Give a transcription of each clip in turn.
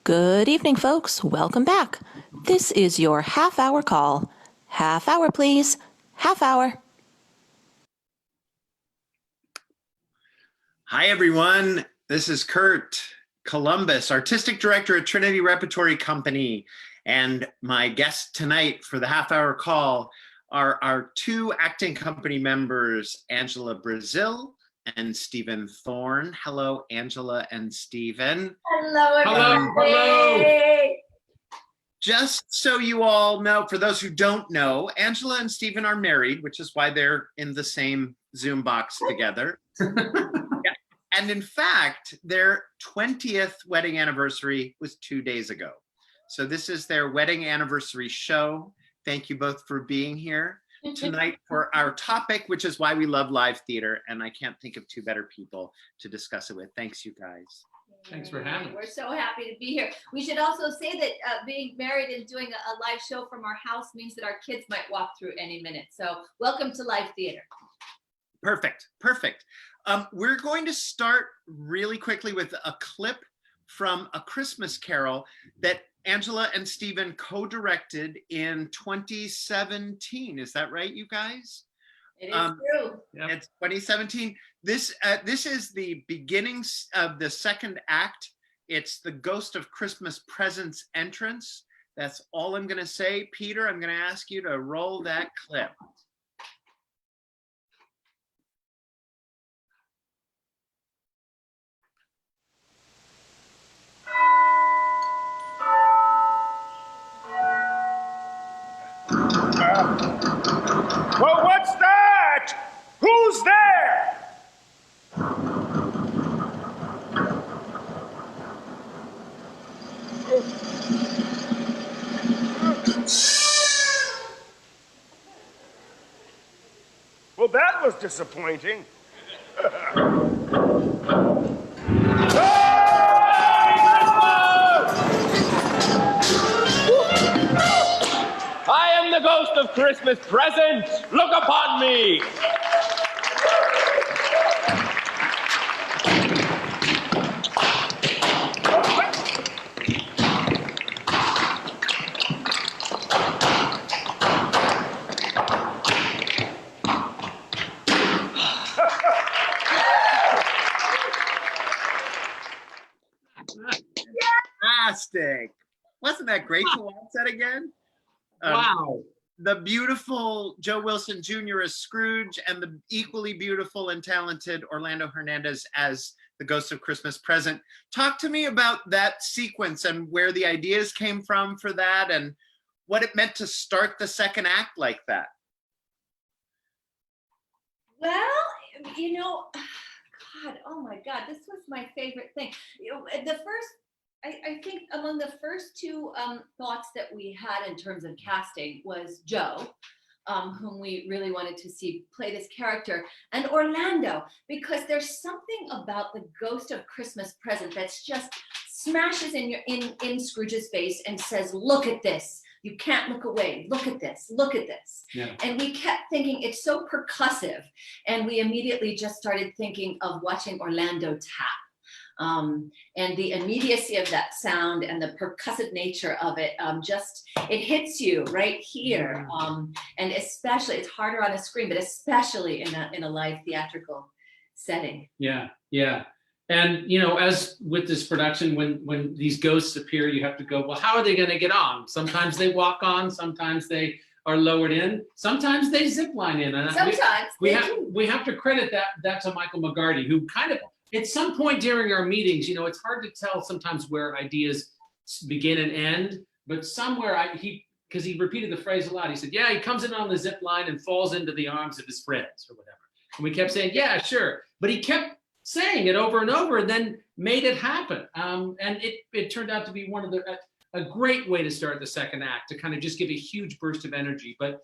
Good evening, folks. Welcome back. This is your half-hour call. Half hour, please. Half hour. Hi, everyone. This is Curt Columbus, Artistic Director at Trinity Repertory Company. And my guests tonight for the half-hour call are our two acting company members, Angela Brazil and Stephen Thorne. Hello, Angela and Stephen. Hello, everybody. Hello. Just so you all know, for those who don't know, Angela and Stephen are married, which is why they're in the same Zoom box together. Yeah. And in fact, their 20th wedding anniversary was 2 days ago. So this is their wedding anniversary show. Thank you both for being here tonight for our topic, which is why we love live theater. And I can't think of two better people to discuss it with. Thanks, you guys. Thanks for having us. We're so happy to be here. We should also say that being married and doing a live show from our house means that our kids might walk through any minute. So welcome to live theater. Perfect, perfect. We're going to start really quickly with a clip from A Christmas Carol that Angela and Stephen co-directed in 2017. Is that right, you guys? It is true. Yep. It's 2017. This is the beginnings of the second act. It's the Ghost of Christmas Presents entrance. That's all I'm going to say. Peter, I'm going to ask you to roll that clip. Well, what's that? Who's there? Well, that was disappointing. I am the ghost of Christmas present. Look upon me. Fantastic. Wasn't that great to watch that again? Wow. The beautiful Joe Wilson Jr. as Scrooge and the equally beautiful and talented Orlando Hernandez as the Ghost of Christmas Present. Talk to me about that sequence and where the ideas came from for that and what it meant to start the second act like that. Well, you know, God, oh my God, this was my favorite thing. You know, I think among the first two thoughts that we had in terms of casting was Joe, whom we really wanted to see play this character, and Orlando, because there's something about the Ghost of Christmas Present that's just smashes in Scrooge's face and says, "Look at this. You can't look away. Look at this. Look at this." Yeah. And we kept thinking it's so percussive, and we immediately just started thinking of watching Orlando tap. And the immediacy of that sound and the percussive nature of it, it hits you right here. And especially, it's harder on a screen, but especially in a live theatrical setting. Yeah, yeah. And you know, as with this production, when these ghosts appear, you have to go, well, how are they going to get on? Sometimes they walk on, sometimes they are lowered in, sometimes they zip line in. And Sometimes we have to credit that to Michael McGarty, who kind of, at some point during our meetings, you know, it's hard to tell sometimes where ideas begin and end, but somewhere because he repeated the phrase a lot. He said, yeah, he comes in on the zip line and falls into the arms of his friends or whatever. And we kept saying, yeah, sure. But he kept saying it over and over and then made it happen. And it turned out to be one of a great way to start the second act, to kind of just give a huge burst of energy. But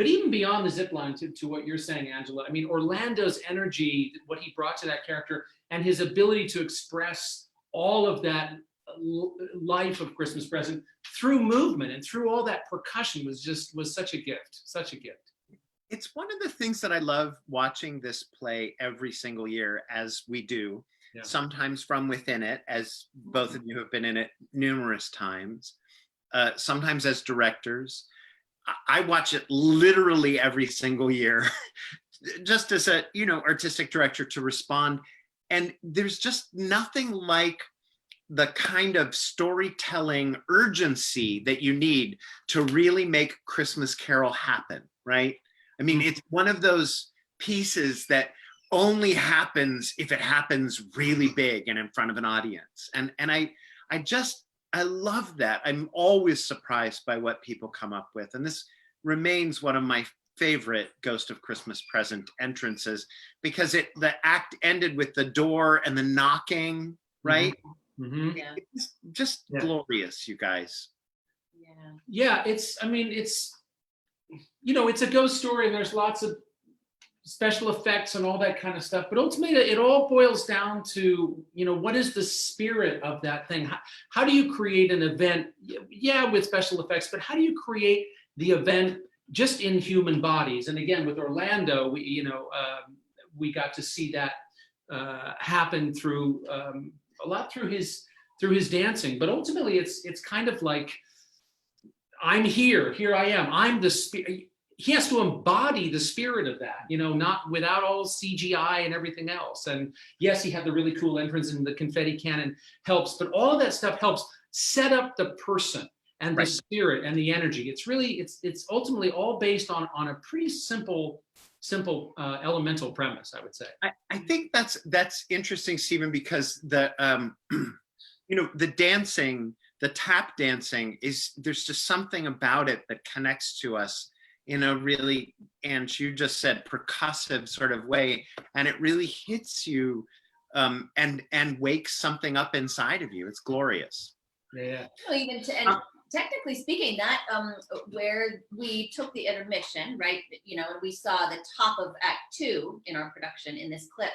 even beyond the zip line, to what you're saying, Angela, I mean, Orlando's energy, what he brought to that character, and his ability to express all of that life of Christmas Present through movement and through all that percussion was such a gift, such a gift. It's one of the things that I love watching this play every single year, as we do, Yeah. sometimes from within it, as both of you have been in it numerous times, sometimes as directors. I watch it literally every single year, just as a, artistic director to respond. And there's just nothing like the kind of storytelling urgency that you need to really make Christmas Carol happen, right? I mean, it's one of those pieces that only happens if it happens really big and in front of an audience. And I love that. I'm always surprised by what people come up with. And this remains one of my favorite Ghost of Christmas Present entrances, because the act ended with the door and the knocking, right? Mm-hmm. Yeah. It's just glorious, you guys. Yeah. It's a ghost story, and there's lots of special effects and all that kind of stuff, but ultimately it all boils down to, what is the spirit of that thing? How do you create an event, with special effects, but how do you create the event just in human bodies? And again, with Orlando, we got to see that happen through a lot through his dancing, but ultimately it's kind of like, I'm here I am, I'm the spirit. He has to embody the spirit of that, not without all CGI and everything else. And yes, he had the really cool entrance, and the confetti cannon helps, but all of that stuff helps set up the person and the spirit and the energy. It's really, it's ultimately all based on a pretty simple elemental premise, I would say. I think that's interesting, Stephen, because the dancing, the tap dancing there's just something about it that connects to us in a really, and you just said, percussive sort of way, and it really hits you and wakes something up inside of you. It's glorious. Yeah. Well, and technically speaking, that where we took the intermission, right? And we saw the top of Act 2 in our production in this clip.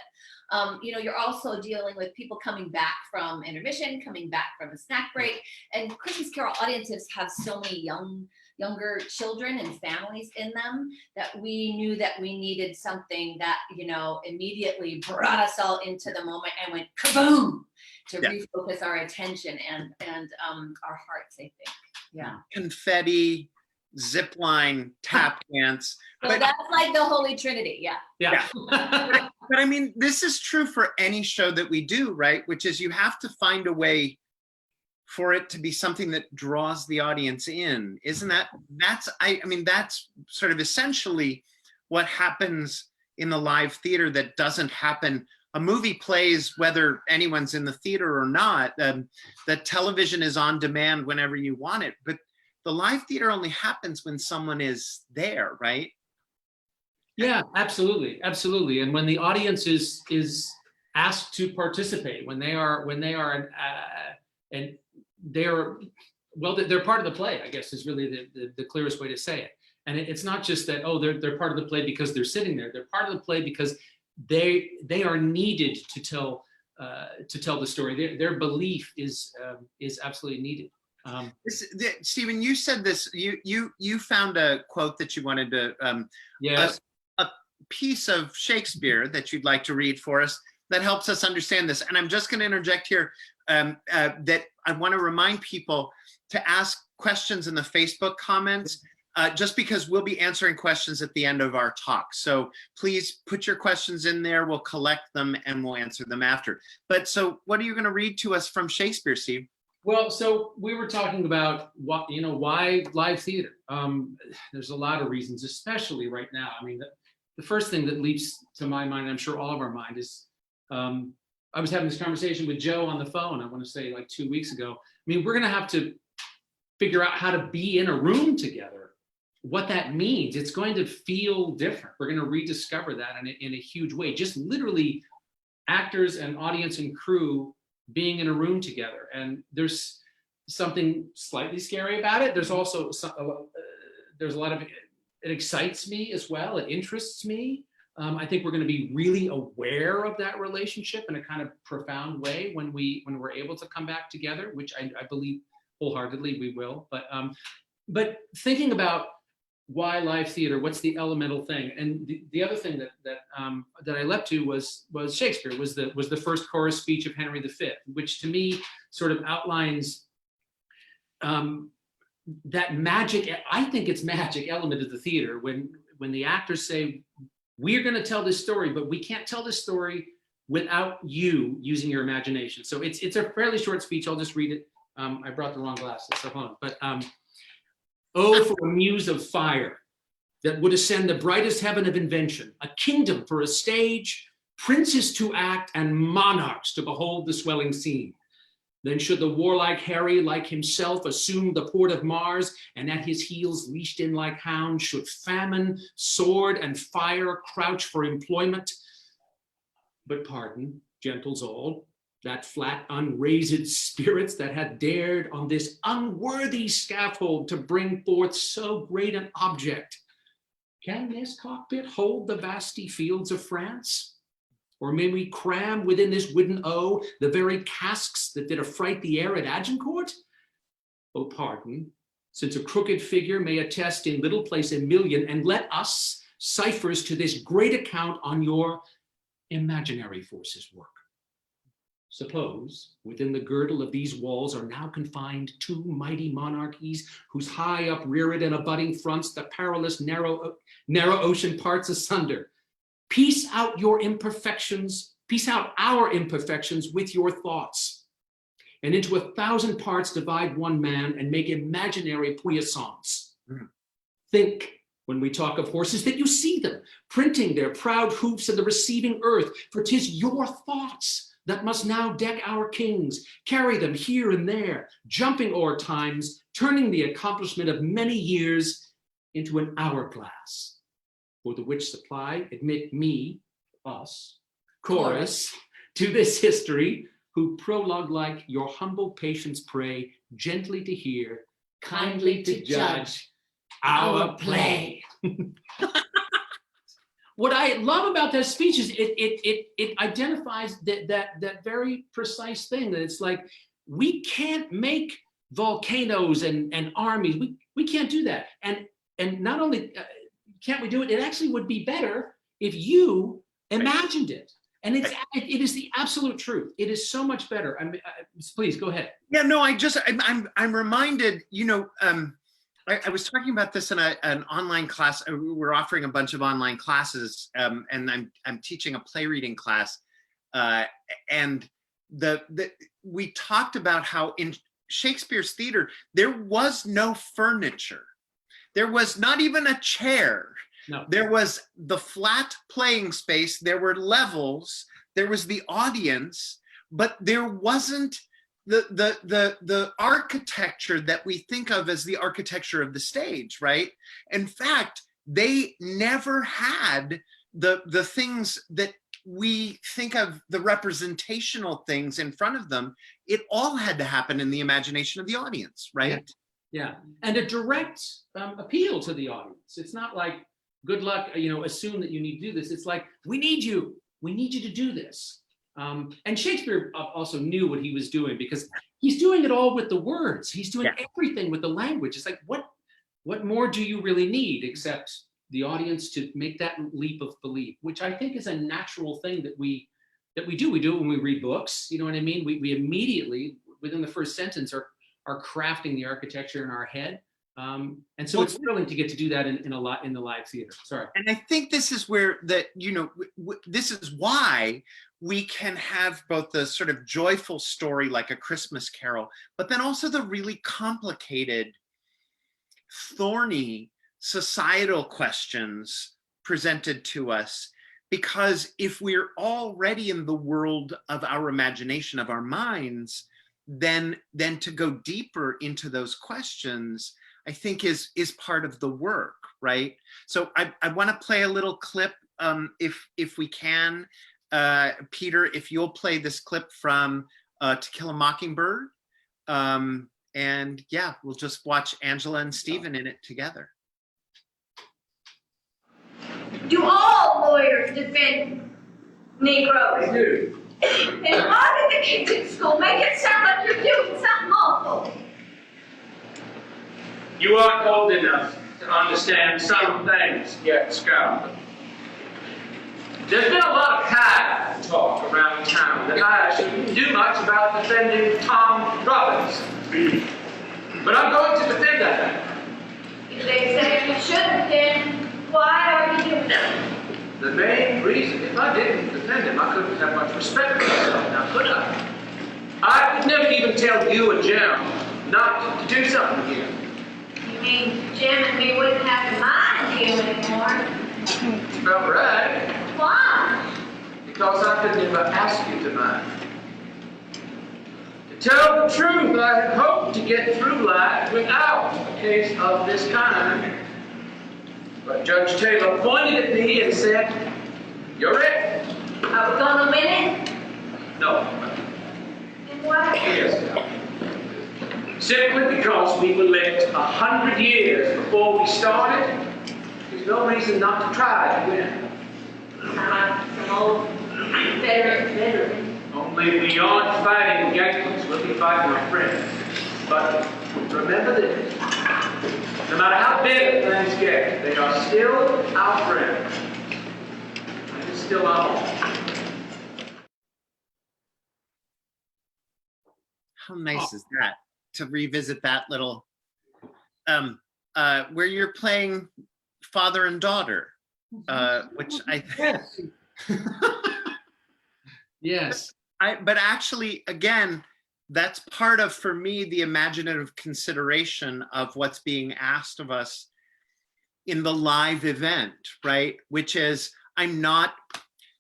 You're also dealing with people coming back from intermission, coming back from a snack break, and Christmas Carol audiences have so many younger children and families in them that we knew that we needed something that, immediately brought us all into the moment and went kaboom to refocus our attention and our hearts, I think. Yeah. Confetti, zip line, tap dance. So that's like the Holy Trinity. Yeah. But I mean, this is true for any show that we do, right? Which is, you have to find a way for it to be something that draws the audience in. Isn't that's sort of essentially what happens in the live theater that doesn't happen. A movie plays whether anyone's in the theater or not. The television is on demand whenever you want it, but the live theater only happens when someone is there, right? Yeah, absolutely. And when the audience is asked to participate, when they are and they're part of the play, I guess, is really the clearest way to say it. And it's not just that, they're part of the play because they're sitting there. They're part of the play because they are needed to tell the story. Their belief is absolutely needed. Stephen, you said this. You found a quote that you wanted to. Yes. A piece of Shakespeare that you'd like to read for us that helps us understand this. And I'm just going to interject here that I want to remind people to ask questions in the Facebook comments. Just because we'll be answering questions at the end of our talk. So please put your questions in there, we'll collect them and we'll answer them after. But so what are you gonna read to us from Shakespeare, Steve? Well, so we were talking about why live theater. There's a lot of reasons, especially right now. I mean, the first thing that leaps to my mind, I'm sure all of our mind, is I was having this conversation with Joe on the phone, I want to say like 2 weeks ago. I mean, we're gonna have to figure out how to be in a room together. What that means, it's going to feel different. We're going to rediscover that in a huge way. Just literally actors and audience and crew being in a room together. And there's something slightly scary about it. There's also there's a lot of, it excites me as well. It interests me. I think we're going to be really aware of that relationship in a kind of profound way when we're able to come back together, which I believe wholeheartedly we will. But thinking about why live theater? What's the elemental thing? And the other thing that I leapt to was Shakespeare, was the first chorus speech of Henry V, which to me sort of outlines that magic. I think it's magic element of the theater when the actors say, we're going to tell this story, but we can't tell this story without you using your imagination. So it's a fairly short speech. I'll just read it. I brought the wrong glasses, so hold on. But oh, for a muse of fire that would ascend the brightest heaven of invention, a kingdom for a stage, princes to act, and monarchs to behold the swelling scene. Then should the warlike Harry, like himself, assume the port of Mars, and at his heels, leashed in like hounds, should famine, sword, and fire crouch for employment. But pardon, gentles all, that flat unraised spirits that had dared on this unworthy scaffold to bring forth so great an object. Can this cockpit hold the vasty fields of France? Or may we cram within this wooden O the very casques that did affright the air at Agincourt? Oh, pardon, since a crooked figure may attest in little place a million, and let us, ciphers to this great account on your imaginary forces work. Suppose within the girdle of these walls are now confined two mighty monarchies, whose high upreared and abutting fronts the perilous narrow ocean parts asunder. Piece out your imperfections, piece out our imperfections with your thoughts, and into 1,000 parts divide one man and make imaginary puissance. Think, when we talk of horses, that you see them printing their proud hoofs in the receiving earth, for 'tis your thoughts that must now deck our kings, carry them here and there, jumping o'er times, turning the accomplishment of many years into an hourglass, for the which supply admit me, us, chorus, to this history, who prologue like your humble patience pray, gently to hear, kindly to judge our play. What I love about that speech is it identifies that very precise thing, that it's like, we can't make volcanoes and armies. We can't do that. And not only can't we do it, it actually would be better if you imagined it. And it is the absolute truth. It is so much better. Please go ahead. Yeah, no, I'm reminded, I was talking about this in an online class. We're offering a bunch of online classes, and I'm teaching a play reading class. And we talked about how in Shakespeare's theater, there was no furniture. There was not even a chair. No. There was the flat playing space. There were levels. There was the audience, but there wasn't the architecture that we think of as the architecture of the stage, right? In fact, they never had the things that we think of, the representational things in front of them. It all had to happen in the imagination of the audience, right? Yeah, and a direct appeal to the audience. It's not like, good luck, assume that you need to do this. It's like, we need you to do this. And Shakespeare also knew what he was doing, because he's doing it all with the words. He's doing everything with the language. It's like, what more do you really need except the audience to make that leap of belief, which I think is a natural thing that we do. We do it when we read books. You know what I mean? We immediately, within the first sentence, are crafting the architecture in our head. And so it's thrilling to get to do that in the live theater. Sorry. And I think this is where this is why we can have both the sort of joyful story like A Christmas Carol, but then also the really complicated, thorny societal questions presented to us. Because if we're already in the world of our imagination, of our minds, then to go deeper into those questions, I think is part of the work, right? So I want to play a little clip, if we can. Peter, if you'll play this clip from To Kill a Mockingbird. And yeah, we'll just watch Angela and Stephen in it together. Do all lawyers defend Negroes? I do. And why did the kids at school make it sound like you're doing something awful? You aren't old enough to understand some things yet, Scout. There's been a lot of cad talk around town that I shouldn't do much about defending Tom Robbins. But I'm going to defend that man. If they say you shouldn't, then why are you doing that? The main reason, if I didn't defend him, I couldn't have much respect for myself, now could I? I could never even tell you and Jim not to do something here. You mean Jim and me wouldn't have to mind you anymore? About right. Why? Because I could never ask you to mind. To tell the truth, I had hoped to get through life without a case of this kind. But Judge Taylor pointed at me and said, "You're it." Are we gonna win it? No. Then why? Yes. Simply because we were licked 100 years before we started, there's no reason not to try to win. I'm some old veteran. Only we aren't fighting Yankees, we'll be fighting our friends. But remember this, no matter how big things get, they are still our friends. And it's still our home. How nice is that to revisit that little, where you're playing father and daughter, which I Yes. Yes. but actually, again, that's part of, for me, the imaginative consideration of what's being asked of us in the live event, right? Which is,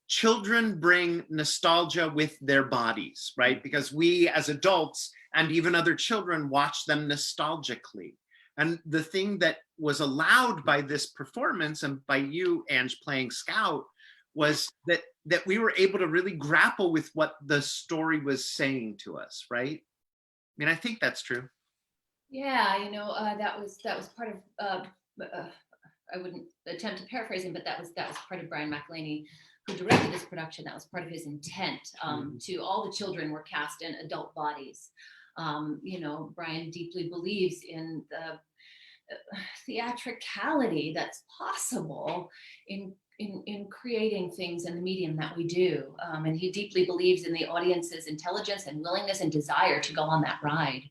children bring nostalgia with their bodies, right? Because we as adults and even other children watch them nostalgically. And the thing that was allowed by this performance and by you, Ange, playing Scout, was that we were able to really grapple with what the story was saying to us, right? I mean, I think that's true. Yeah, that was part of. I wouldn't attempt to paraphrase him, but that was part of Brian McElhaney, who directed this production. That was part of his intent. To all the children were cast in adult bodies. Brian deeply believes in the theatricality that's possible in creating things in the medium that we do. And he deeply believes in the audience's intelligence and willingness and desire to go on that ride.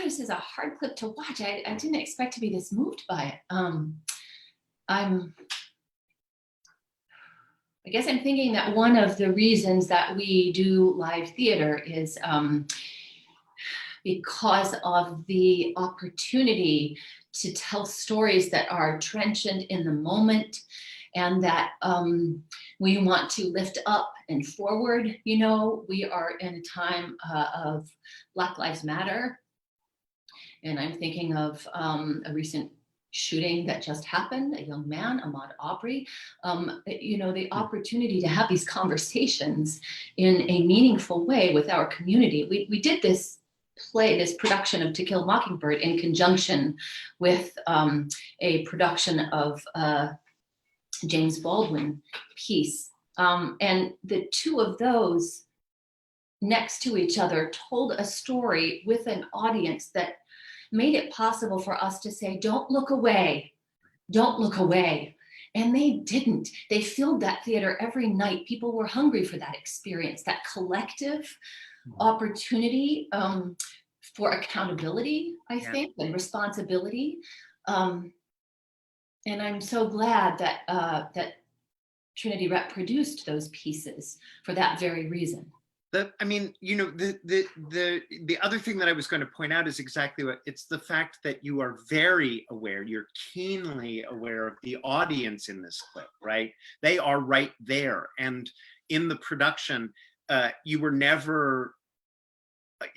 This is a hard clip to watch. I didn't expect to be this moved by it. I guess I'm thinking that one of the reasons that we do live theater is because of the opportunity to tell stories that are trenchant in the moment and that we want to lift up and forward. We are in a time of Black Lives Matter. And I'm thinking of a recent shooting that just happened, a young man, Ahmaud Arbery. The opportunity to have these conversations in a meaningful way with our community. We did this production of To Kill a Mockingbird in conjunction with a production of James Baldwin piece. And the two of those next to each other told a story with an audience that made it possible for us to say, don't look away, don't look away. And they didn't. They filled that theater every night. People were hungry for that experience, that collective opportunity for accountability, I think, and responsibility. And I'm so glad that Trinity Rep produced those pieces for that very reason. The other thing that I was going to point out is exactly what it's the fact that you are very aware, you're keenly aware of the audience in this clip, right? They are right there. And in the production, you were never,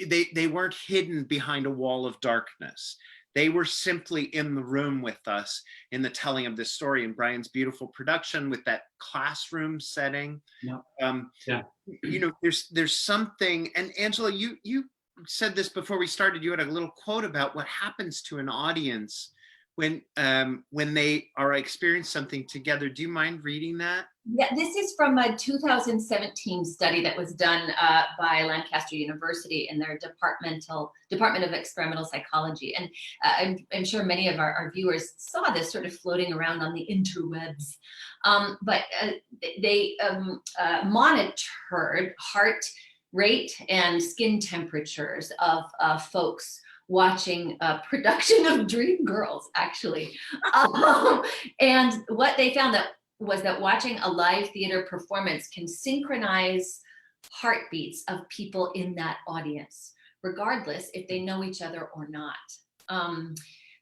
they weren't hidden behind a wall of darkness. They were simply in the room with us in the telling of this story. And Brian's beautiful production with that classroom setting. Yeah. There's something, and Angela, you said this before we started, you had a little quote about what happens to an audience when they are experiencing something together. Do you mind reading that? Yeah, this is from a 2017 study that was done by Lancaster University in their Department of Experimental Psychology. And I'm sure many of our viewers saw this sort of floating around on the interwebs. But they monitored heart rate and skin temperatures of folks watching a production of Dreamgirls, actually. And what they found was that watching a live theater performance can synchronize heartbeats of people in that audience, regardless if they know each other or not.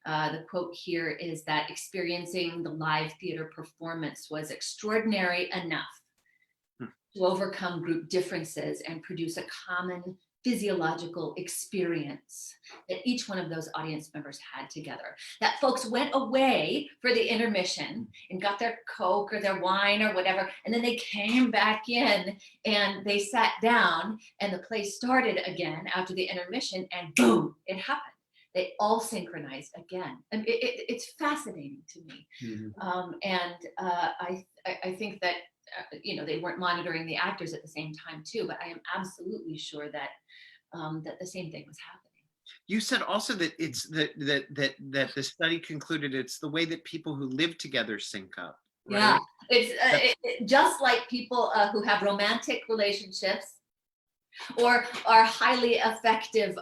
The quote here is that experiencing the live theater performance was extraordinary enough to overcome group differences and produce a common physiological experience that each one of those audience members had together. That folks went away for the intermission and got their Coke or their wine or whatever, and then they came back in and they sat down and the play started again after the intermission, and boom, it happened. They all synchronized again. And it's fascinating to me. I think that they weren't monitoring the actors at the same time too, but I am absolutely sure that that the same thing was happening. You said also that it's that the study concluded it's the way that people who live together sync up. Right? Yeah, it's just like people who have romantic relationships or are highly effective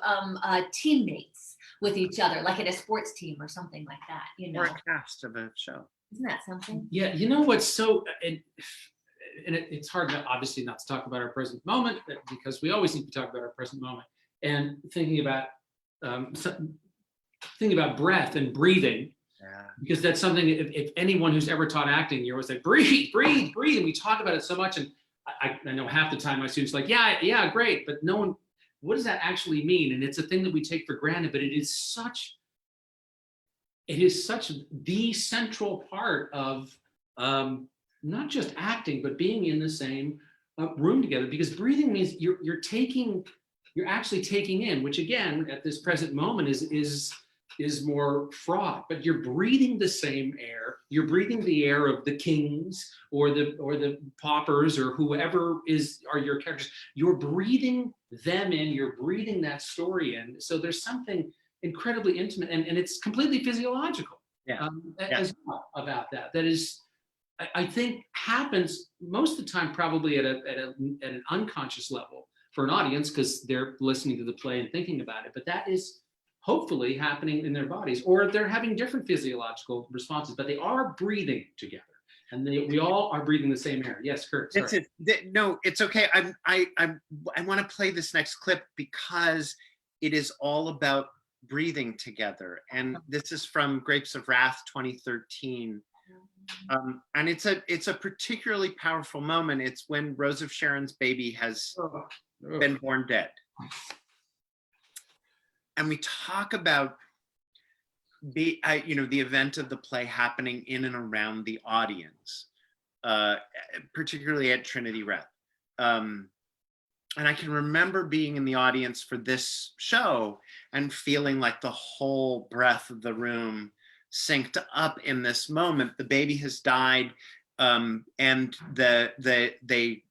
teammates with each other, like in a sports team or something like that. Or a cast of a show. Isn't that something? Yeah, you know what's so, and it's hard to obviously not to talk about our present moment, because we always need to talk about our present moment, and thinking about breath and breathing. Yeah. Because that's something, if anyone who's ever taught acting, you're always like, breathe, breathe, breathe. And we talk about it so much. And I know half the time my students are like, yeah, great. But no one, what does that actually mean? And it's a thing that we take for granted, but it is such the central part of not just acting, but being in the same room together. Because breathing means you're actually taking in, which again, at this present moment is more fraught, but you're breathing the same air. You're breathing the air of the kings or the paupers or whoever are your characters. You're breathing them in. You're breathing that story in. So there's something incredibly intimate, and it's completely physiological. As well about that. That is, I think, happens most of the time probably at an unconscious level for an audience because they're listening to the play and thinking about it. But that is hopefully happening in their bodies, or they're having different physiological responses, but they are breathing together, and we all are breathing the same air. Yes, Curt. Sorry. No, it's okay. I want to play this next clip because it is all about breathing together, and this is from Grapes of Wrath 2013, and it's a particularly powerful moment. It's when Rose of Sharon's baby has been born dead. And we talk about the event of the play happening in and around the audience, particularly at Trinity Rep. And I can remember being in the audience for this show and feeling like the whole breath of the room synced up in this moment. The baby has died, and they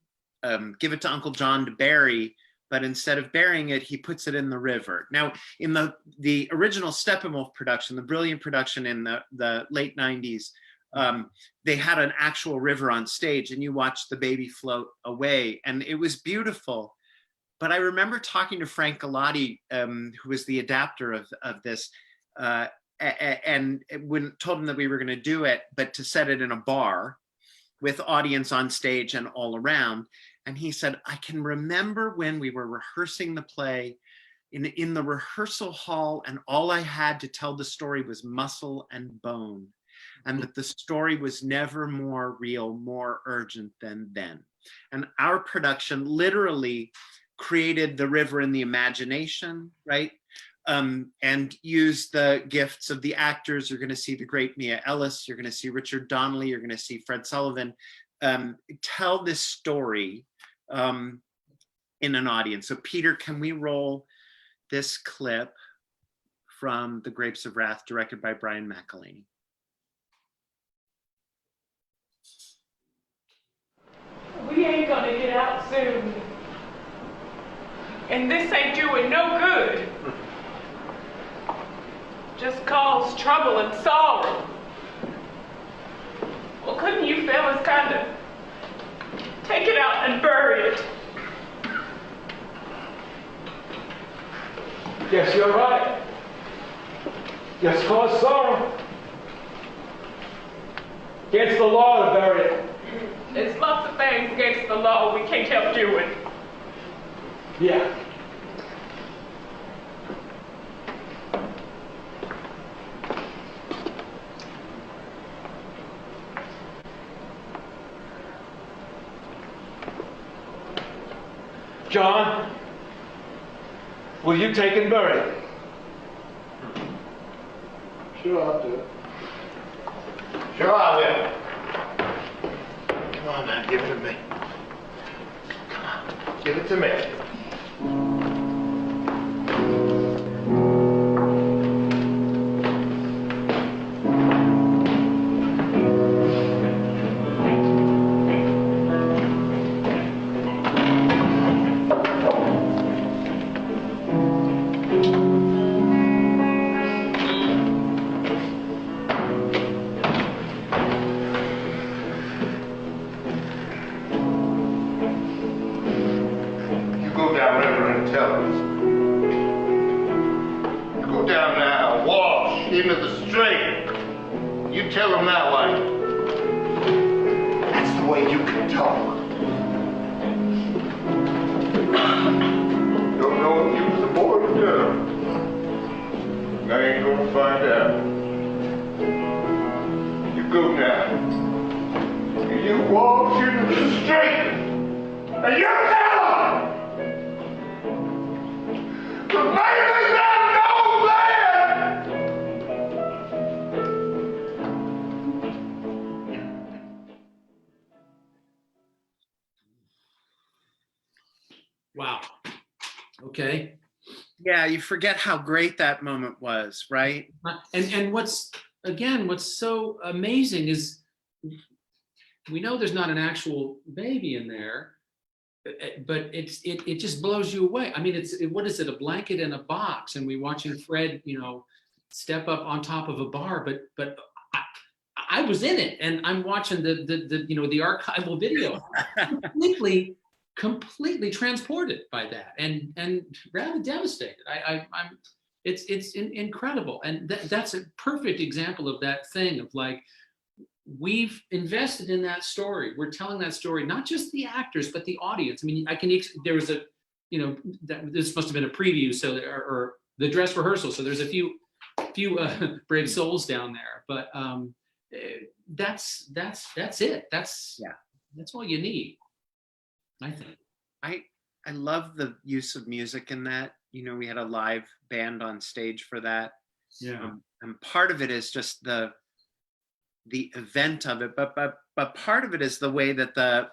give it to Uncle John to bury. But instead of burying it, he puts it in the river. Now, in the original Steppenwolf production, the brilliant production in the late 90s, they had an actual river on stage, and you watched the baby float away, and it was beautiful. But I remember talking to Frank Galati, who was the adapter of this, and told him that we were going to do it, but to set it in a bar with audience on stage and all around. And he said, I can remember when we were rehearsing the play in the rehearsal hall, and all I had to tell the story was muscle and bone, and that the story was never more real, more urgent than then. And our production literally created the river in the imagination, right? And used the gifts of the actors. You're going to see the great Mia Ellis. You're going to see Richard Donnelly. You're going to see Fred Sullivan tell this story in an audience. So Peter, can we roll this clip from The Grapes of Wrath, directed by Brian McElhaney. We ain't gonna get out soon. And this ain't doing no good. Just cause trouble and sorrow. Well, couldn't you fellas kind of take it out and bury it? Yes, you're right. Just cause sorrow. Against the law to bury it. There's lots of things against the law we can't help doing. Yeah. John, will you take and bury it? Sure, I'll do it. Sure, I will. Come on now, give it to me. Come on, give it to me. Into the street. You tell them that way. That's the way you can talk. Don't know if you was a boy or girl. I ain't gonna find out. You go now. And you walk into the street. And you tell them. But maybe not know that. Wow. Okay. Yeah, you forget how great that moment was, right? And what's so amazing is we know there's not an actual baby in there, but it just blows you away. I mean, what is it? A blanket in a box, and we watching Fred, step up on top of a bar. But I was in it, and I'm watching the archival video, completely transported by that, and rather devastated. It's incredible, and that's a perfect example of that thing of like, we've invested in that story. We're telling that story, not just the actors, but the audience. I mean, there was this must have been a preview, so or the dress rehearsal. So there's a few brave souls down there, but that's it. That's all you need, I think. I love the use of music in that. We had a live band on stage for that. Yeah. And part of it is just the event of it, but part of it is the way that the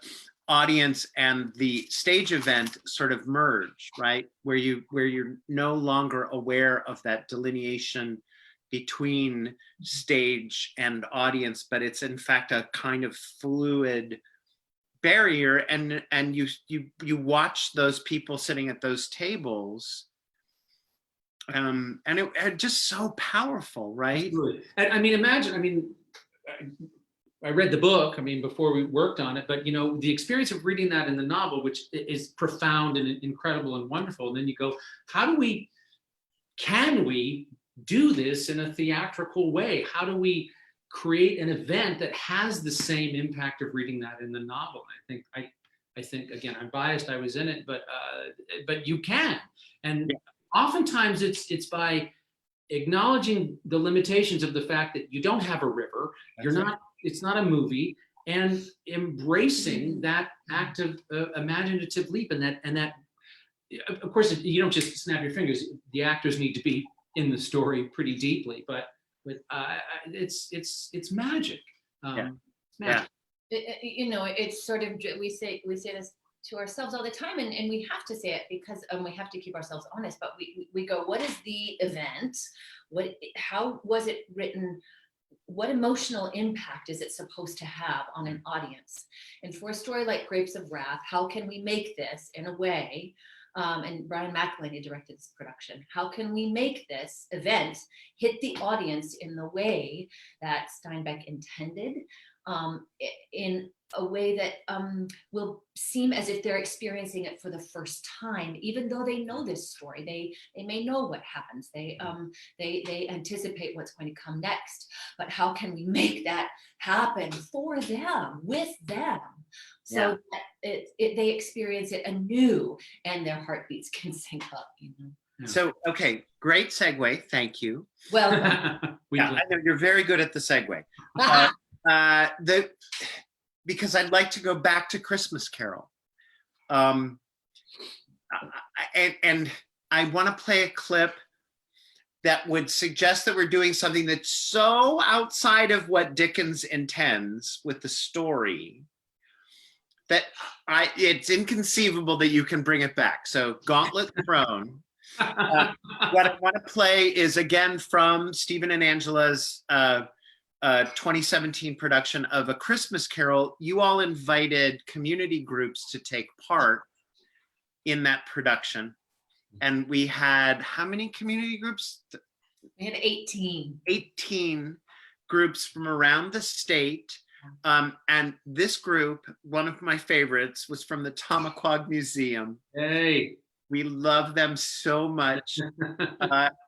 audience and the stage event sort of merge, right? Where you're no longer aware of that delineation between stage and audience, but it's in fact a kind of fluid barrier, and you watch those people sitting at those tables, and it just so powerful, right? Absolutely. And I mean, imagine, I read the book, before we worked on it, but the experience of reading that in the novel, which is profound and incredible and wonderful, and then you go, can we do this in a theatrical way? How do we create an event that has the same impact of reading that in the novel? I think again, I'm biased, I was in it, but you can. And oftentimes it's by acknowledging the limitations of the fact that you don't have a river, it's not a movie, and embracing that act of imaginative leap, and that of course you don't just snap your fingers. The actors need to be in the story pretty deeply, but it's magic. It's magic. It's sort of, we say this to ourselves all the time, and we have to say it because we have to keep ourselves honest, but we go, what is the event? How was it written? What emotional impact is it supposed to have on an audience? And for a story like Grapes of Wrath, how can we make this in a way, and Brian McElhaney directed this production, how can we make this event hit the audience in the way that Steinbeck intended, in a way that will seem as if they're experiencing it for the first time, even though they know this story. They may know what happens. They anticipate what's going to come next. But how can we make that happen for them, with them, so that they experience it anew and their heartbeats can sync up, you know? So, okay, great segue. Thank you. Well, I know you're very good at the segue. Because I'd like to go back to Christmas Carol. And I want to play a clip that would suggest that we're doing something that's so outside of what Dickens intends with the story that it's inconceivable that you can bring it back. So Gauntlet Thrown. What I want to play is again from Stephen and Angela's 2017 production of A Christmas Carol. You all invited community groups to take part in that production. And we had how many community groups? we had 18. 18 groups from around the state. And this group, one of my favorites, was from the Tamaquag Museum. Hey. We love them so much.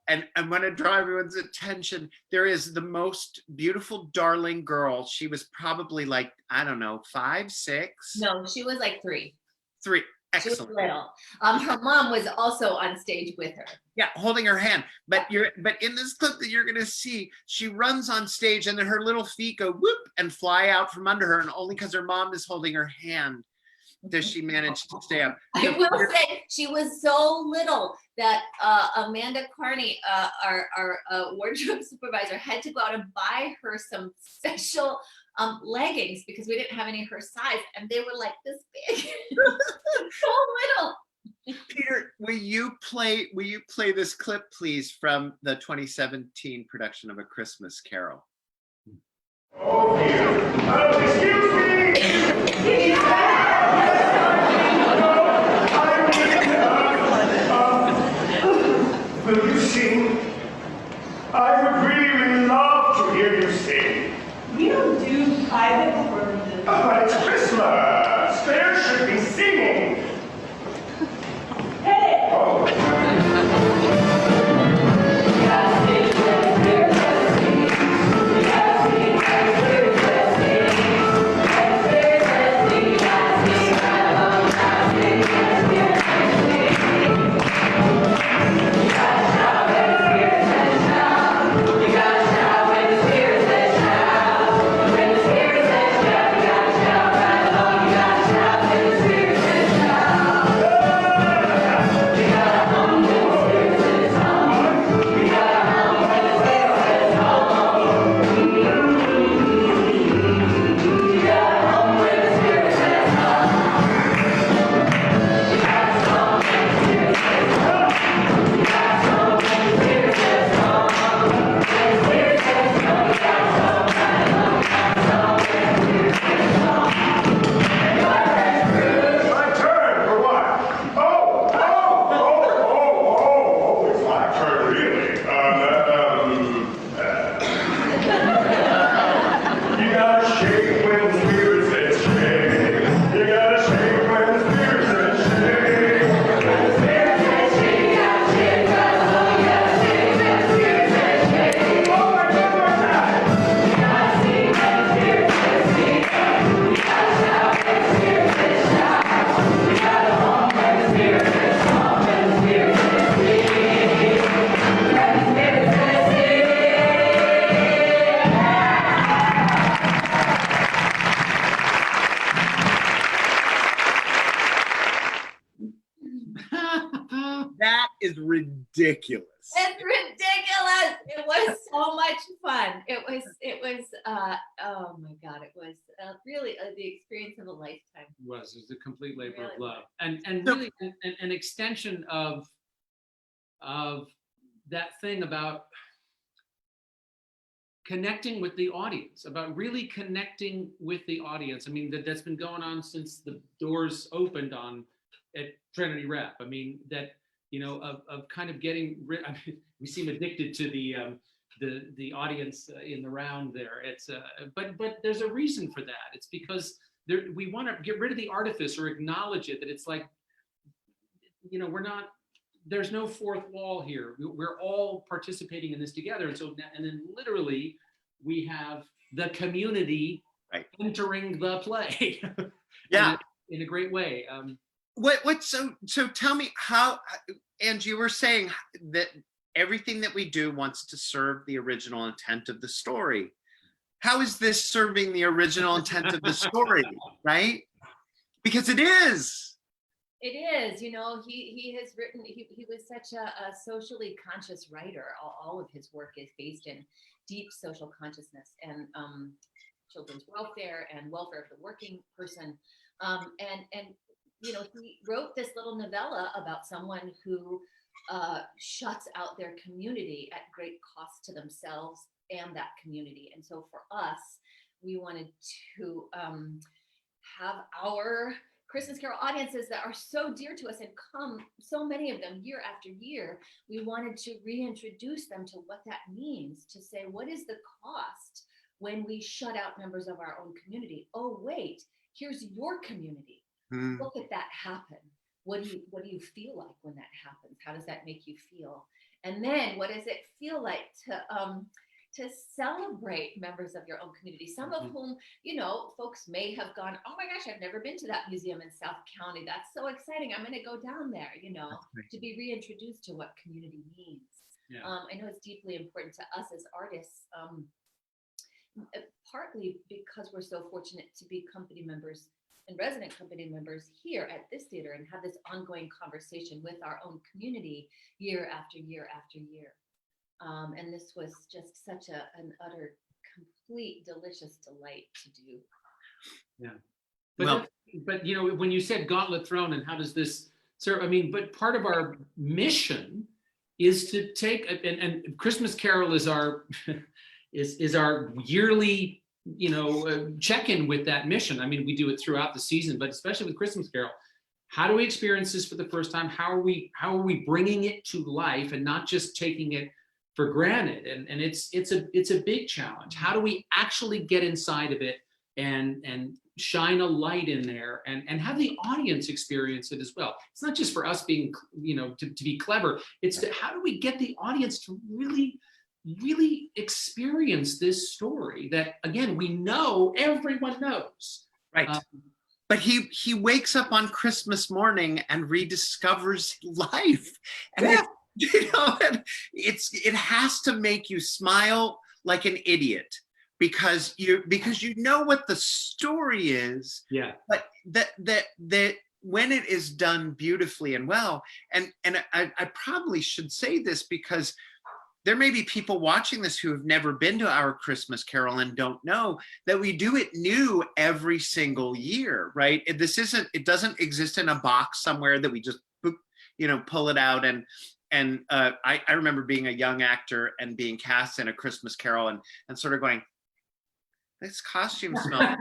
And I want to draw everyone's attention. There is the most beautiful, darling girl. She was probably like, I don't know, 5, 6? No, she was like 3. 3. She was Excellent. little. Her mom was also on stage with her. Yeah, holding her hand. But in this clip that you're gonna see, she runs on stage and then her little feet go whoop and fly out from under her, and only because her mom is holding her hand does she manage to stay up. I will say she was so little that Amanda Carney, our wardrobe supervisor, had to go out and buy her some special leggings because we didn't have any of her size, and they were like this big. So little. Peter, will you play this clip, please, from the 2017 production of A Christmas Carol? Oh dear. Excuse me. Will you sing? I would really love to hear you sing. We don't do private performances. But it's Christmas. There should be singing. Hey! Oh. That is ridiculous. It's ridiculous. It was so much fun. It was, oh my God, it was really the experience of a lifetime. It was a complete labor Really of love, and really an extension of that thing about connecting with the audience, about really connecting with the audience. I mean, that's been going on since the doors opened at Trinity Rep. I mean, that, you know, of kind of getting rid. I mean, we seem addicted to the audience in the round there. It's but there's a reason for that. It's because we want to get rid of the artifice or acknowledge it, that it's like, you know, there's no fourth wall here. We're all participating in this together. And so, and then literally we have the community entering the play. Yeah. in a great way. So tell me how, and you were saying that everything that we do wants to serve the original intent of the story. How is this serving the original intent of the story, right? Because it is. It is, you know, he has written, he was such a socially conscious writer. All of his work is based in deep social consciousness and children's welfare and welfare of the working person. And you know, he wrote this little novella about someone who shuts out their community at great cost to themselves and that community. And so for us, we wanted to have our Christmas Carol audiences that are so dear to us and come, so many of them year after year, we wanted to reintroduce them to what that means, to say, what is the cost when we shut out members of our own community? Oh, wait, here's your community. Look at that happen. What do you feel like when that happens? How does that make you feel? And then what does it feel like to celebrate members of your own community, some of whom, you know, folks may have gone, oh my gosh, I've never been to that museum in South County. That's so exciting. I'm going to go down there, you know, to be reintroduced to what community means. Yeah. I know it's deeply important to us as artists, partly because we're so fortunate to be company members and resident company members here at this theater and have this ongoing conversation with our own community year after year after year. And this was just such an utter, complete, delicious delight to do. Yeah. But you know, when you said Gauntlet Throne and how does this serve? I mean, but part of our mission is to take, and Christmas Carol is our is our yearly, you know, check-in with that mission. I mean, we do it throughout the season, but especially with Christmas Carol. How do we experience this for the first time? How are we bringing it to life and not just taking it for granted? And it's a big challenge. How do we actually get inside of it and shine a light in there and have the audience experience it as well? It's not just for us being, you know, to be clever. It's how do we get the audience to really experience this story that, again, we know everyone knows. Right. But he wakes up on Christmas morning and rediscovers life. And you know, it has to make you smile like an idiot because you know what the story is. Yeah. But that when it is done beautifully and well, and I probably should say this because there may be people watching this who have never been to our Christmas Carol and don't know that we do it new every single year, right? It doesn't exist in a box somewhere that we just, you know, pull it out. And I remember being a young actor and being cast in a Christmas Carol and sort of going, this costume smells. And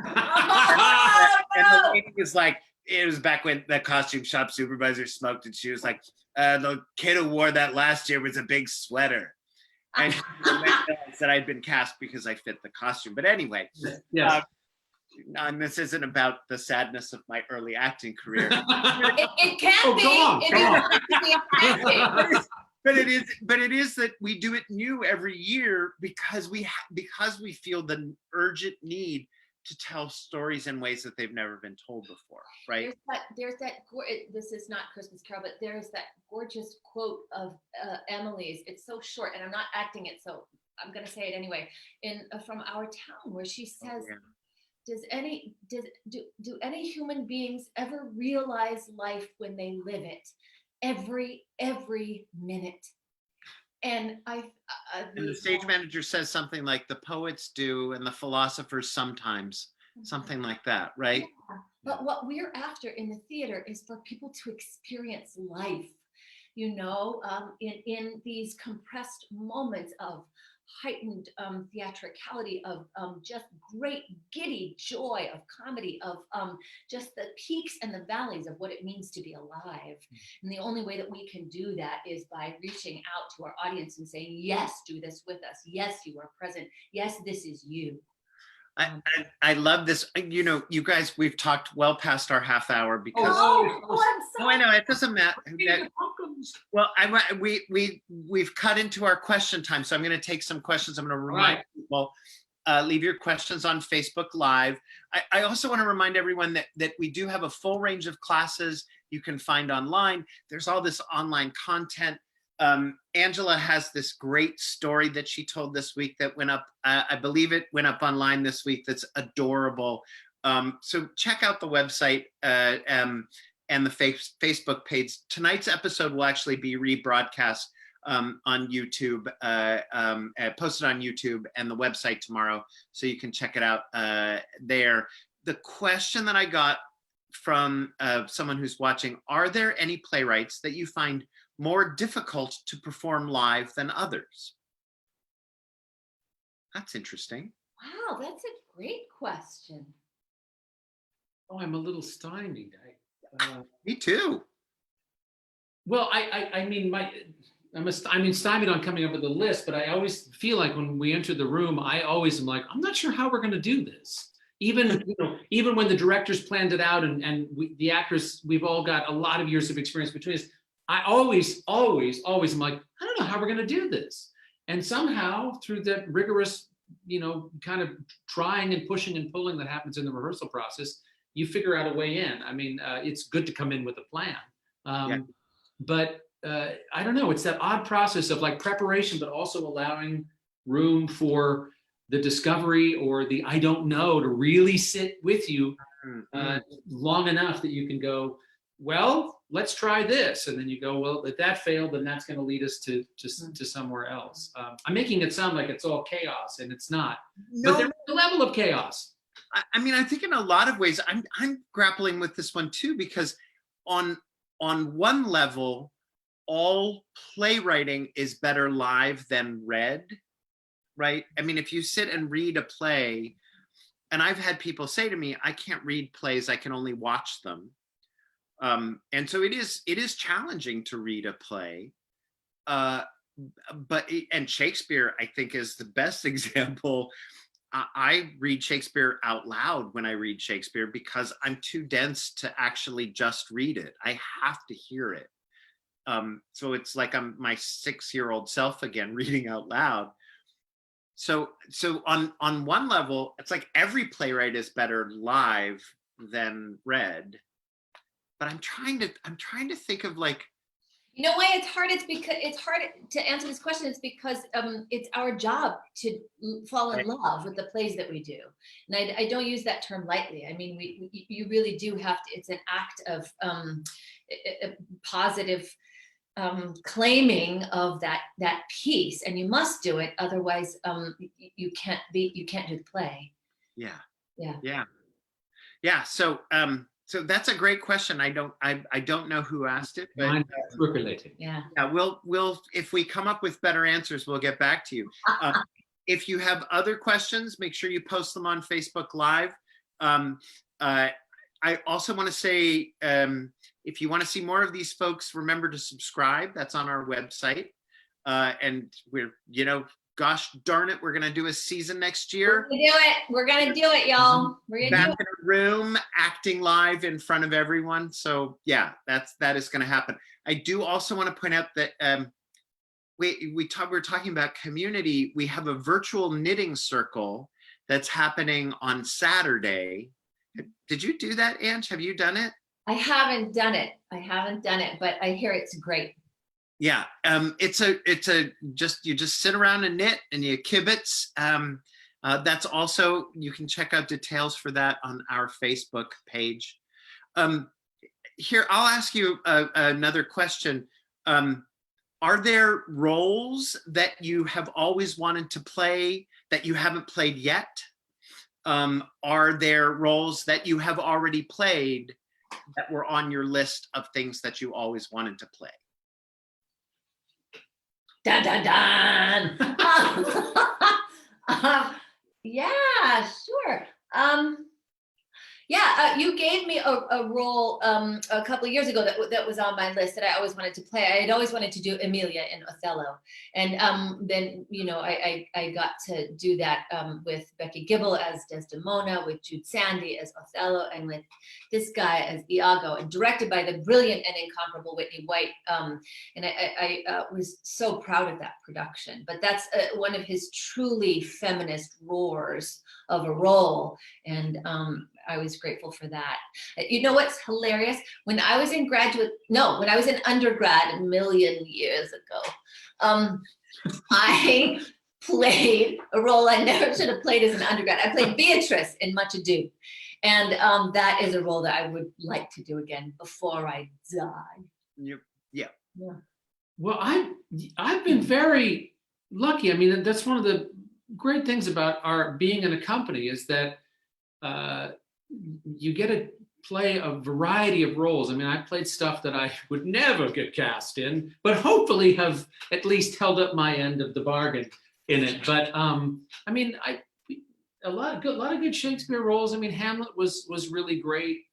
the lady was like, it was back when the costume shop supervisor smoked, and she was like, the kid who wore that last year was a big sweater. And I said I'd been cast because I fit the costume. But anyway, and this isn't about the sadness of my early acting career. It can be. But it is that we do it new every year because we feel the urgent need to tell stories in ways that they've never been told before, right? There's that this is not Christmas Carol, but there's that gorgeous quote of Emily's. It's so short, and I'm not acting it, so I'm going to say it anyway. From Our Town, where she says, do any human beings ever realize life when they live it? Every minute. And And the stage manager says something like the poets do and the philosophers sometimes, something like that, right? Yeah. But what we're after in the theater is for people to experience life, you know, in these compressed moments of heightened theatricality, of just great giddy joy, of comedy, of just the peaks and the valleys of what it means to be alive. And the only way that we can do that is by reaching out to our audience and saying, yes, do this with us. Yes, you are present. Yes, this is you. I love this. You know, you guys, we've talked well past our half hour because. I'm No, sorry. I know it doesn't matter. Well, we've cut into our question time, so I'm going to take some questions. I'm going to remind people, leave your questions on Facebook Live. I also want to remind everyone that we do have a full range of classes you can find online. There's all this online content. Angela has this great story that she told this week that went up, I believe it went up online this week, that's adorable. So check out the website and the Facebook page. Tonight's episode will actually be rebroadcast on YouTube, posted on YouTube and the website tomorrow, so you can check it out there. The question that I got from someone who's watching, are there any playwrights that you find more difficult to perform live than others? That's interesting. Wow, that's a great question. Oh, I'm a little stymied. Me too. Well, I mean, I'm stymied on coming up with a list, but I always feel like when we enter the room, I always am like, I'm not sure how we're going to do this. Even, you know, even when the directors planned it out and the actors, we've all got a lot of years of experience between us. I always am like, I don't know how we're going to do this. And somehow through that rigorous, you know, kind of trying and pushing and pulling that happens in the rehearsal process, you figure out a way in. I mean, it's good to come in with a plan. But I don't know, it's that odd process of like preparation, but also allowing room for the discovery or the I don't know to really sit with you long enough that you can go, well, let's try this. And then you go, well, if that failed, then that's going to lead us to somewhere else. I'm making it sound like it's all chaos, and it's not. No. But there's a level of chaos. I mean, I think in a lot of ways, I'm grappling with this one too, because on one level, all playwriting is better live than read, right? I mean, if you sit and read a play, and I've had people say to me, I can't read plays, I can only watch them. And so it is challenging to read a play, and Shakespeare, I think, is the best example. I read Shakespeare out loud when I read Shakespeare because I'm too dense to actually just read it. I have to hear it. So it's like I'm my 6-year-old self again, reading out loud. So on one level, it's like every playwright is better live than read. But I'm trying to think of like, you know why it's hard? It's because it's hard to answer this question. It's because it's our job to fall in love with the plays that we do, and I don't use that term lightly. I mean, you really do have to. It's an act of positive claiming of that piece, and you must do it. Otherwise, you can't do the play. Yeah. So that's a great question. I don't know who asked it, but Yeah. We'll if we come up with better answers, we'll get back to you. If you have other questions, make sure you post them on Facebook Live. I also want to say, if you want to see more of these folks, remember to subscribe. That's on our website. And we're, gosh darn it, we're going to do a season next year. We're going to do it, y'all. We're Back in a room, acting live in front of everyone. So yeah, that is going to happen. I do also want to point out that we're talking about community. We have a virtual knitting circle that's happening on Saturday. Did you do that, Ange? Have you done it? I haven't done it, but I hear it's great. Yeah, it's you just sit around and knit and you kibitz. That's also, you can check out details for that on our Facebook page. Here, I'll ask you another question. are there roles that you have always wanted to play that you haven't played yet? Are there roles that you have already played that were on your list of things that you always wanted to play? Dun, dun, dun. Yeah, sure. You gave me a role a couple of years ago that was on my list that I always wanted to play. I had always wanted to do Emilia in Othello, and then I got to do that with Becky Gibble as Desdemona, with Jude Sandy as Othello, and with this guy as Iago, and directed by the brilliant and incomparable Whitney White. And I was so proud of that production. But that's one of his truly feminist roars of a role, and I was grateful for that. You know what's hilarious? When I was in undergrad a million years ago, I played a role I never should have played as an undergrad. I played Beatrice in Much Ado. And that is a role that I would like to do again before I die. Yeah. Well, I've been very lucky. I mean, that's one of the great things about our being in a company is that you get to play a variety of roles. I mean, I played stuff that I would never get cast in, but hopefully have at least held up my end of the bargain in it. But I mean, a lot of good Shakespeare roles. I mean, Hamlet was really great,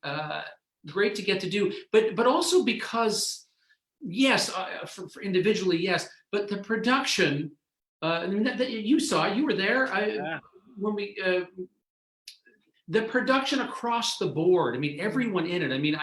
great to get to do. But also because, yes, for individually, yes, but the production. I mean, that you saw, you were there. When we. The production across the board. I mean, everyone in it. I mean,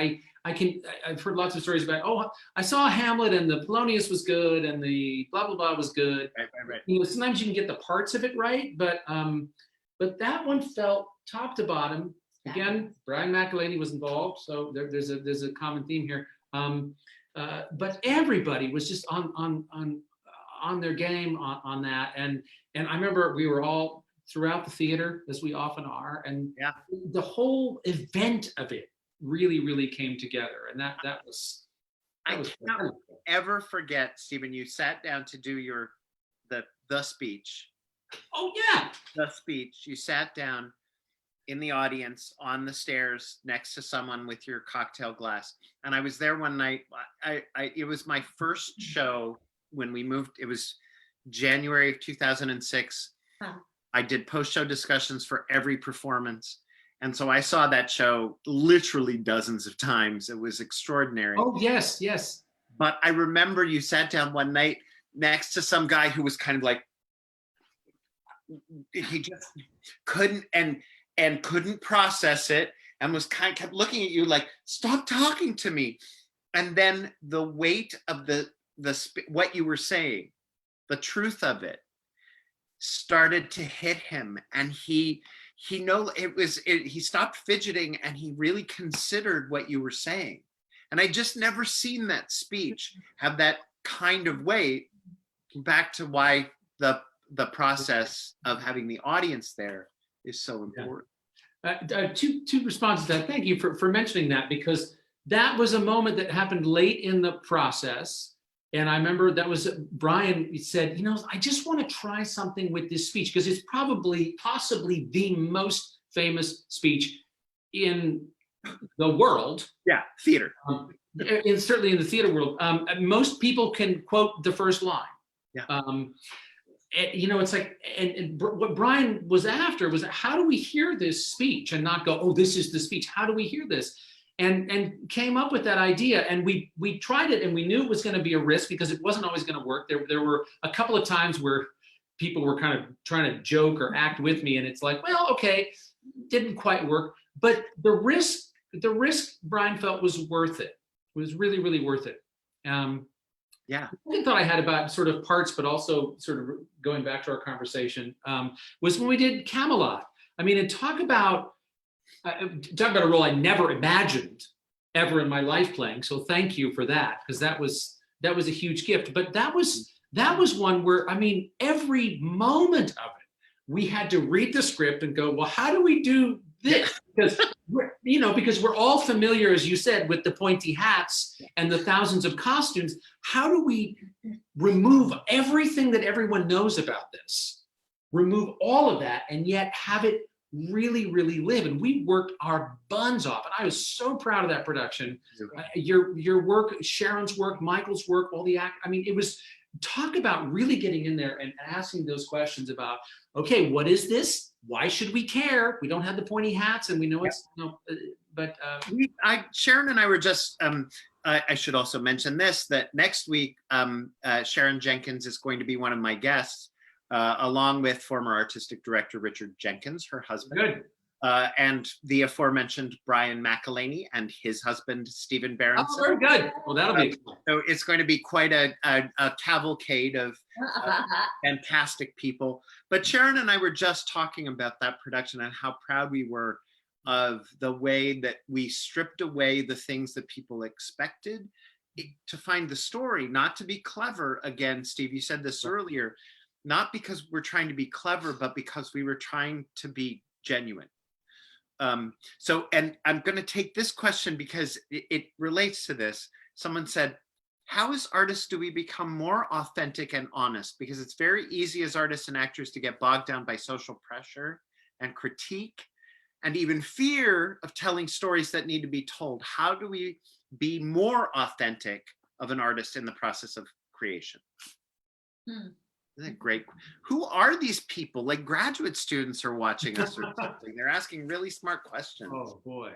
I've heard lots of stories about, oh, I saw Hamlet and the Polonius was good and the blah, blah, blah was good. Right. You know, sometimes you can get the parts of it right, but that one felt top to bottom. Again, Brian McElhaney was involved, so there's a common theme here. But everybody was just on their game on that. And I remember we were all throughout the theater, as we often are, and the whole event of it really came together, and that was. I cannot ever forget, Stephen. You sat down to do the speech. Oh yeah, the speech. You sat down in the audience on the stairs next to someone with your cocktail glass, and I was there one night. It was my first show when we moved. It was January of 2006. Huh. I did post-show discussions for every performance. And so I saw that show literally dozens of times. It was extraordinary. Oh, yes. But I remember you sat down one night next to some guy who was kind of like, he just couldn't and couldn't process it, and was kept looking at you like, stop talking to me. And then the weight of what you were saying, the truth of it, started to hit him, and he stopped fidgeting, and he really considered what you were saying. And I just never seen that speech have that kind of weight. Back to why the process of having the audience there is so important. Two responses to that. Thank you for mentioning that, because that was a moment that happened late in the process. And I remember that was Brian said, I just want to try something with this speech, because it's possibly the most famous speech in the world. Yeah, theater. Certainly in the theater world. Most people can quote the first line. Yeah. It's like, and what Brian was after was, how do we hear this speech and not go, oh, this is the speech. How do we hear this? And came up with that idea, and we tried it, and we knew it was going to be a risk because it wasn't always going to work. There were a couple of times where people were kind of trying to joke or act with me, and it's like, well, okay, didn't quite work. But the risk Brian felt was worth it. It was really worth it. Yeah. The thought I had about sort of parts, but also sort of going back to our conversation, was when we did Camelot. I mean, and talk about a role I never imagined ever in my life playing. So thank you for that, because that was a huge gift. But that was one where, I mean, every moment of it, we had to read the script and go, well, how do we do this? Because because we're all familiar, as you said, with the pointy hats and the thousands of costumes. How do we remove everything that everyone knows about this? Remove all of that and yet have it really, really live. And we worked our buns off. And I was so proud of that production. Your work, Sharon's work, Michael's work, all the act. I mean, it was talk about really getting in there and asking those questions about, okay, what is this? Why should we care? We don't have the pointy hats and we know it's, Sharon and I were just, I should also mention this, that next week, Sharon Jenkins is going to be one of my guests, along with former artistic director Richard Jenkins, her husband. Good. And the aforementioned Brian McElhaney and his husband, Stephen Berenson. Oh, very good. Well, that'll be cool. So it's going to be quite a cavalcade of fantastic people. But Sharon and I were just talking about that production and how proud we were of the way that we stripped away the things that people expected to find the story, not to be clever. Again, Steve, you said this earlier, not because we're trying to be clever, but because we were trying to be genuine. And I'm going to take this question because it relates to this. Someone said, how as artists do we become more authentic and honest? Because it's very easy as artists and actors to get bogged down by social pressure and critique and even fear of telling stories that need to be told. How do we be more authentic of an artist in the process of creation? Isn't that great? Who are these people? Like graduate students are watching us or something. They're asking really smart questions. Oh boy.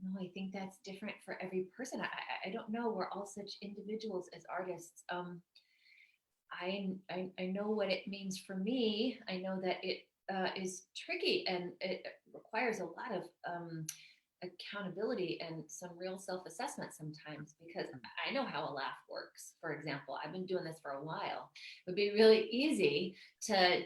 No, I think that's different for every person. I don't know. We're all such individuals as artists. I know what it means for me. I know that it is tricky and it requires a lot of accountability and some real self-assessment sometimes, because I know how a laugh works. For example, I've been doing this for a while. It would be really easy to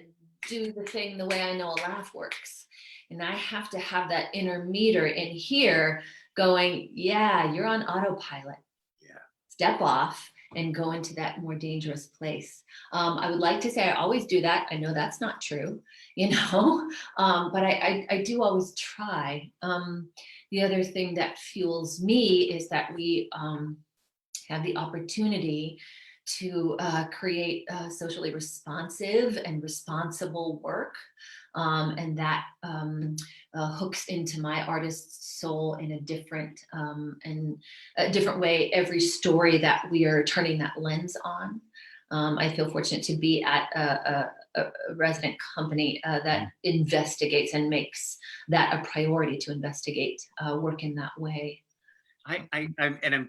do the thing the way I know a laugh works. And I have to have that inner meter in here going, yeah, you're on autopilot. Yeah. Step off and go into that more dangerous place. I would like to say I always do that. I know that's not true, but I do always try. The other thing that fuels me is that we have the opportunity to create socially responsive and responsible work. And that hooks into my artist's soul in a different way every story that we are turning that lens on. I feel fortunate to be at a resident company that investigates and makes that a priority to investigate work in that way.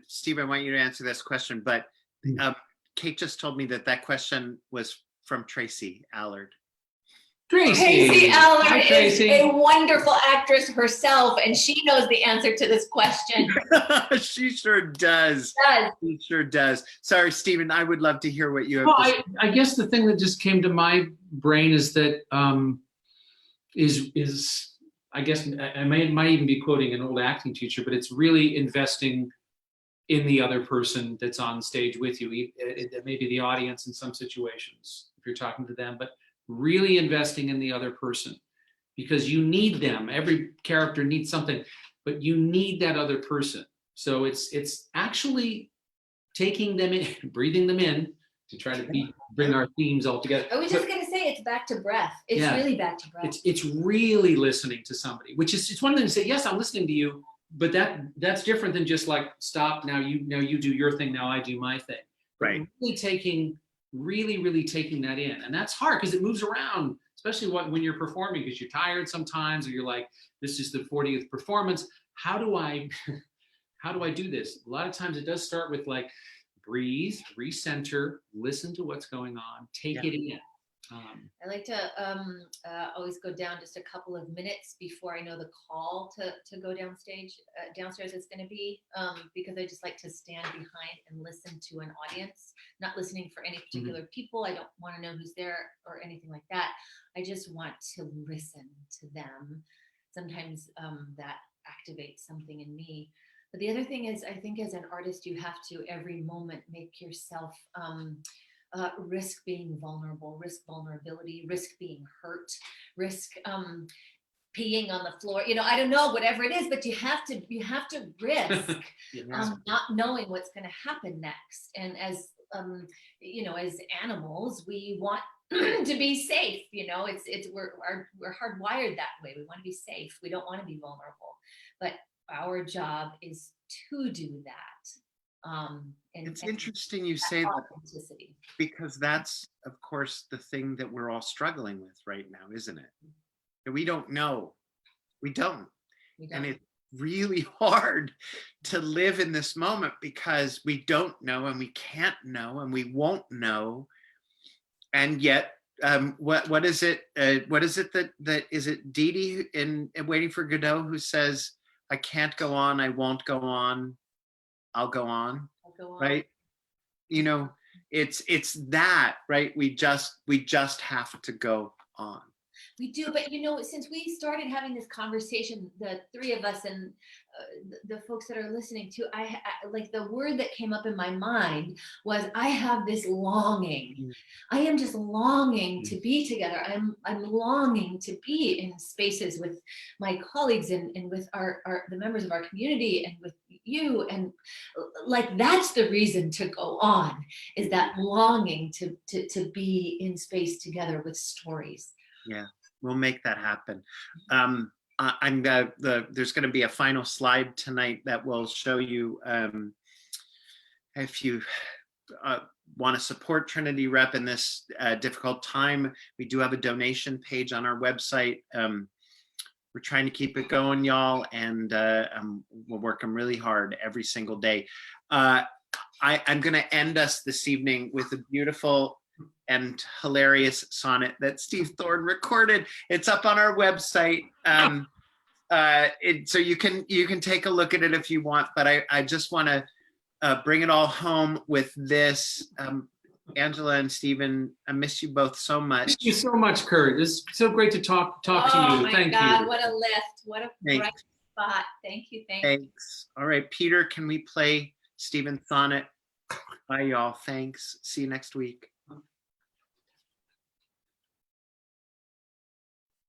Steve, I want you to answer this question, but Kate just told me that question was from Tracy Allard. Tracy Allard Hi, Tracy. is a wonderful actress herself, and she knows the answer to this question. She sure does. She sure does. Sorry, Stephen, I would love to hear what you have to say. I guess the thing that just came to my brain is that I guess I might even be quoting an old acting teacher, but it's really investing in the other person that's on stage with you. Maybe the audience in some situations, if you're talking to them, but really investing in the other person, because you need them. Every character needs something, but you need that other person. So it's actually taking them in, breathing them in to try to bring our themes all together. I was just going to say, it's back to breath. It's really back to breath. It's really listening to somebody, which is, it's one thing to say, yes, I'm listening to you, but that's different than just like, stop, now you do your thing, now I do my thing. Right. Really taking that in. And that's hard because it moves around, especially when you're performing, because you're tired sometimes, or you're like, this is the 40th performance. How do I do this? A lot of times it does start with like, breathe, recenter, listen to what's going on, take it in. I like to always go down just a couple of minutes before I know the call to go downstairs it's going to be, because I just like to stand behind and listen to an audience, not listening for any particular people. I don't want to know who's there or anything like that. I just want to listen to them. Sometimes that activates something in me. But the other thing is, I think as an artist, you have to every moment make yourself risk being vulnerable, risk vulnerability, risk being hurt, risk peeing on the floor. I don't know, whatever it is, but you have to risk not knowing what's going to happen next. And as as animals, we want to be safe. We're hardwired that way. We want to be safe. We don't want to be vulnerable. But our job is to do that. It's interesting you say that, because that's, of course, the thing that we're all struggling with right now, isn't it? That we don't know. We don't. And it's really hard to live in this moment because we don't know, and we can't know, and we won't know. And yet, what is it? What is it that is it Dee Dee in Waiting for Godot who says, "I can't go on, I won't go on, I'll go on." Right? It's that, right? We just have to go on. We do, but since we started having this conversation, the three of us and the folks that are listening to, I like the word that came up in my mind was, I have this longing. I am just longing to be together. I'm longing to be in spaces with my colleagues and with the members of our community and with you, and like that's the reason to go on, is that longing to be in space together with stories. Yeah, we'll make that happen. There's going to be a final slide tonight that will show you if you want to support Trinity Rep in this difficult time. We do have a donation page on our website. We're trying to keep it going, y'all, and we're working really hard every single day. I'm going to end us this evening with a beautiful and hilarious sonnet that Steve Thorne recorded. It's up on our website, so you can take a look at it if you want. But I just want to bring it all home with this. Angela and Stephen, I miss you both so much. Thank you so much, Curt. It's so great to talk to you. Thank you. Oh my God, what a lift! What a bright spot. Thank you. Thanks. All right, Peter, can we play Stephen's sonnet? Bye, y'all. Thanks. See you next week.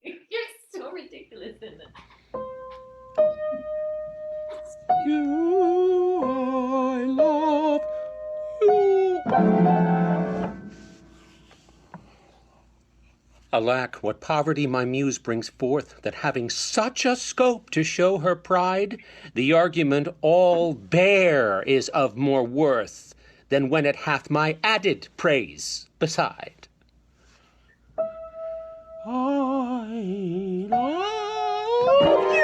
You're so ridiculous, isn't it? You, I love you. Alack, what poverty my muse brings forth, that having such a scope to show her pride, the argument all bare is of more worth than when it hath my added praise beside. I love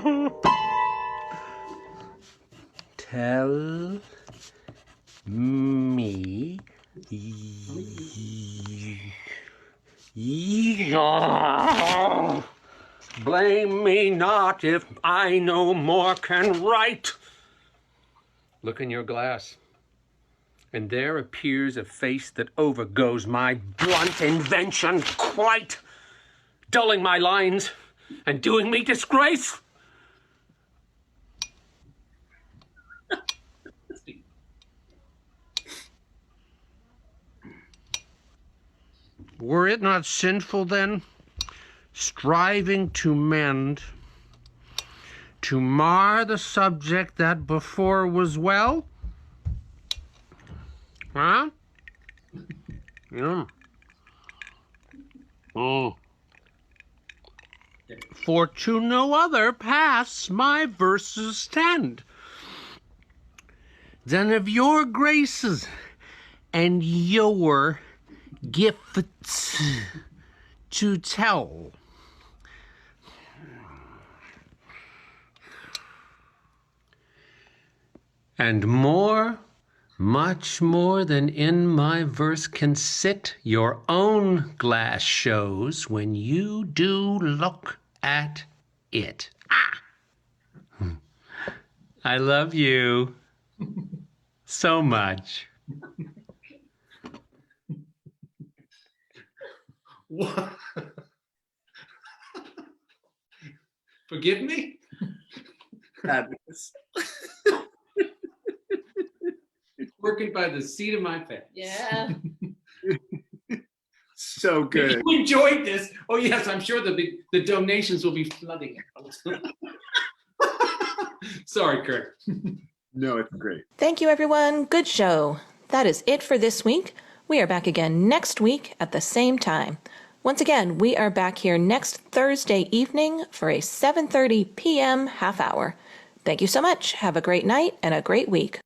you. Tell me blame me not if I no more can write. Look in your glass, and there appears a face that overgoes my blunt invention quite, dulling my lines and doing me disgrace. Were it not sinful then, striving to mend, to mar the subject that before was well? Huh? Yeah. Oh. For to no other pass my verses tend than of your graces and your gifts to tell. And more, much more than in my verse can sit, your own glass shows when you do look at it. Ah! I love you so much. What? Forgive me? Fabulous. Working by the seat of my pants. Yeah. So good. If you enjoyed this, oh yes, I'm sure the donations will be flooding out. Sorry, Kurt. No, it's great. Thank you, everyone. Good show. That is it for this week. We are back again next week at the same time. Once again, we are back here next Thursday evening for a 7:30 p.m. half hour. Thank you so much. Have a great night and a great week.